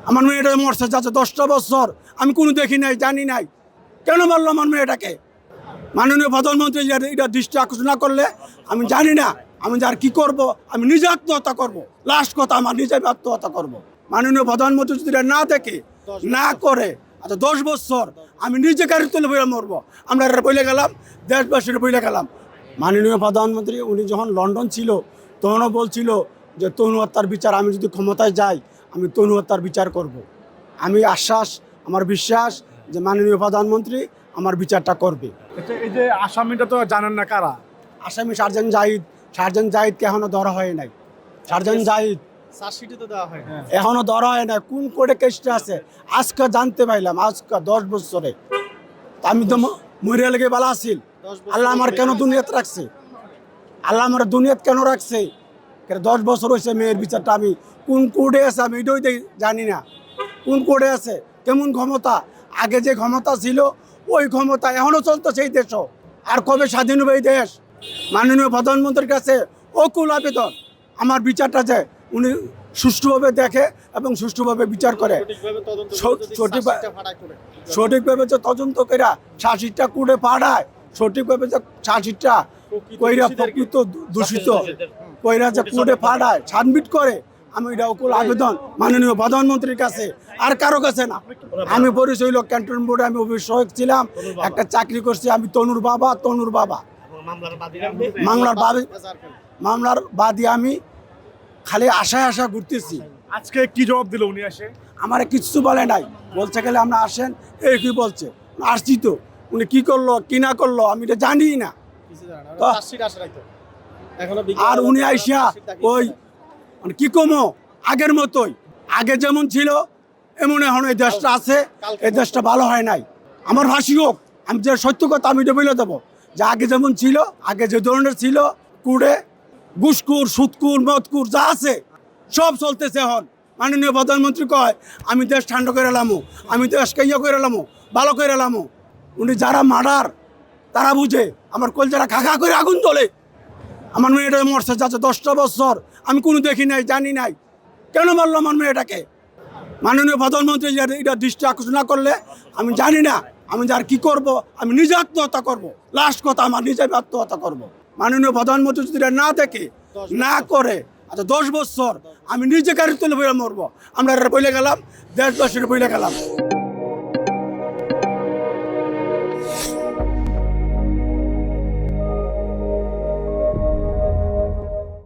আমার মেয়েটা মরছে যাচ্ছে 10টা বছর, আমি কোনো দেখি নাই, জানি নাই, কেন মারলো আমার মেয়েটাকে? মাননীয় প্রধানমন্ত্রী এটা দৃষ্টি আকর্ষণ না করলে আমি জানি না আমি আর কি করব। আমি নিজে আত্মহত্যা করব, লাস্ট কথা আমার নিজে আত্মহত্যা করব। মাননীয় প্রধানমন্ত্রী যদি এটা না দেখে না করে, আচ্ছা 10 বছর আমি নিজে গাড়ি তুলে বইলে মরবো। আমরা এটা বলে গেলাম, দেশবাসীর বলে গেলাম। মাননীয় প্রধানমন্ত্রী উনি যখন লন্ডন ছিল তখনও বলছিল যে তনু হত্যার বিচার, আমি যদি ক্ষমতায় যাই আমি তনু হত্যার বিচার করব। আমি আশ্বাস, আমার বিশ্বাস যে মাননীয় প্রধানমন্ত্রী আমার বিচারটা করবে। এই যে আসামিটা তো জানেন না কারা? আসামি সার্জেন্ট জাহিদকে এখনো ধরা হয় নাই। সার্জেন্ট জাহিদ চার্জশিটে তো দেওয়া হয় না। এখনো ধরা হয় না। কোন কোর্টে কেসটা আছে আজকে জানতে পাইলাম, আজকে 10 বছরে। আমি তো মরিয়া লেগে বালা আসিল। আল্লাহ আমার কেন দুনিয়াত রাখছে? আল্লাহ আমার দুনিয়াত কেন রাখছে? 10 বছর হয়েছে মেয়ের বিচারটা আমি কোন কোর্টে আছে আমি এটাই জানি না। কোন কোর্টে আছে, কেমন ক্ষমতা? আগে যে ক্ষমতা ছিল ওই ক্ষমতা এখনও চলতেছে এই দেশও। আর কবে স্বাধীন হবে এই দেশ? মাননীয় প্রধানমন্ত্রীর কাছে অকুল আবেদন, আমার বিচারটা যে উনি সুষ্ঠুভাবে দেখে এবং সুষ্ঠুভাবে বিচার করে, সঠিকভাবে যে তদন্ত করে শাসিটা কুড়ে পাড়ায়, সঠিকভাবে যে শাসিটা কইরা প্রকৃত দূষিত কইরা যে কুড়ে পাড়ায় ছানবিট করে, আমি এটা অকুল আবেদন মাননীয় প্রধানমন্ত্রীর কাছে, আর কারো কাছে না। আমি পরিচয় হইল ক্যান্টন বোর্ডে আমি অভিষেক ছিলাম, একটা চাকরি করছি। আমি তনুর বাবা মামলার বাদী। আমি খালি আশা ঘুরতেছি। আজকে কি জবাব দিল উনি এসে? আমার কিচ্ছু বলে নাই, বলছে গেলে আমরা আসেন এই কি বলছে। আসছি তো, উনি কি করলো কি না করলো আমি এটা জানি না। আর উনি আইসা ওই মানে কি কমো আগের মতোই, আগে যেমন ছিল এমন এখন এই দেশটা আছে। এই দেশটা ভালো হয় নাই। আমার হাসি হোক, আমি যে সত্য কথা আমি এটা বলে দেবো যে আগে যেমন ছিল, আগে যে ধরনের ছিল কুড়ে ঘুষখোর সুদখোর মদখোর যা আছে সব চলতেছে এখন। মাননীয় প্রধানমন্ত্রী কয় আমি দেশ ঠান্ডা করে এলামো, আমি দেশকে ইয়ে করে এলামো, ভালো করে এলামো। উনি যারা মার্ডার তারা বুঝে, আমার কলজারা খা করে আগুন তোলে। আমার মেয়েটা মরছে যাচ্ছে 10টা বছর, আমি কোনো দেখি নাই, জানি নাই, কেন মারলো আমার মেয়েটাকে? মাননীয় প্রধানমন্ত্রী এটা দৃষ্টি আকর্ষণ না করলে আমি জানি না আমি আর কি করব। আমি নিজে আত্মহত্যা করব, লাস্ট কথা আমার নিজে আত্মহত্যা করব। মাননীয় প্রধানমন্ত্রী যদি এটা না দেখে না করে, আচ্ছা 10 বছর আমি নিজে গাড়ি তুলে বইলে মরবো। আমরা এটা বলে গেলাম, দেশবাসীর বলে গেলাম।